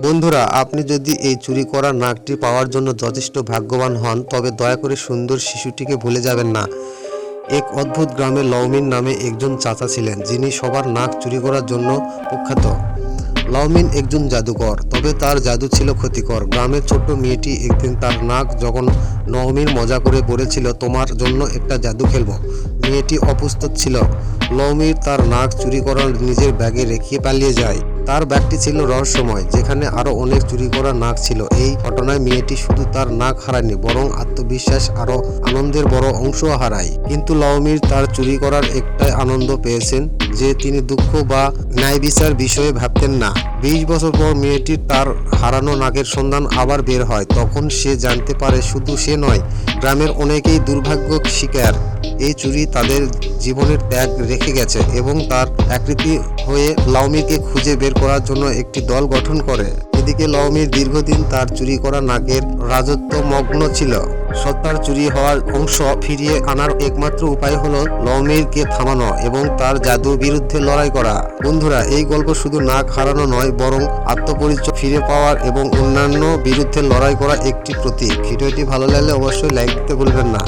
বন্ধুরা, আপনি যদি এই চুরি করা নাকটি পাওয়ার জন্য যথেষ্ট ভাগ্যবান হন, তবে দয়া করে সুন্দর শিশুটিকে ভুলে যাবেন না। এক অদ্ভুত গ্রামে লাউমিন নামে একজন চাচা ছিলেন, যিনি সবার নাক চুরি করার জন্য কুখ্যাত। লাউমিন একজন জাদুকর, তবে তার জাদু ছিল ক্ষতিকর। গ্রামের ছোট্ট মেয়েটি একদিন তার নাক যখন লাউমিন মজা করে বলেছিল, তোমার জন্য একটা জাদু খেলবো। মেয়েটি অপ্রস্তুত ছিল। লাউমিন তার নাক চুরি করার নিজের ব্যাগে রেখে পালিয়ে যায়। তার ব্যাগটি ছিল রহস্যময়, যেখানে আরো অনেক চুরি করা নাক ছিল। এই ঘটনায় মেয়েটি শুধু তার নাক হারায়নি, বরং আত্মবিশ্বাস আরো আনন্দের বড় অংশ হারায়। কিন্তু লাউমির তার চুরি করার একটাই আনন্দ পেয়েছেন, যে তিনি দুঃখ বা ন্যায় বিচার বিষয়ে ভাবতেন না। 20 বছর পর মেয়েটির তার হারানো নাকের সন্ধান আবার বের হয়। তখন সে জানতে পারে শুধু সে নয়, গ্রামের অনেকেই দুর্ভাগ্য শিকার। এই চুরি তাদের জীবনের ত্যাগ রেখে গেছে, এবং তার আকৃতি হয়ে লাউমিকে খুঁজে বের করার জন্য একটি দল গঠন করে। এদিকে লাউমির দীর্ঘদিন তার চুরি করা নাকের রাজত্ব মগ্ন ছিল। সত্তার চুরি হওয়ার অংশ ফিরিয়ে আনার একমাত্র উপায় হলো লাউমিরকে থামানো এবং তার জাদুর বিরুদ্ধে লড়াই করা। বন্ধুরা, এই গল্প শুধু নাক হারানো নয়, বরং আত্মপরিচয় ফিরে পাওয়ার এবং অন্যান্য বিরুদ্ধে লড়াই করা একটি প্রতীক। ভিডিওটি ভালো লাগলে অবশ্যই লাইক দিতে ভুলবেন না।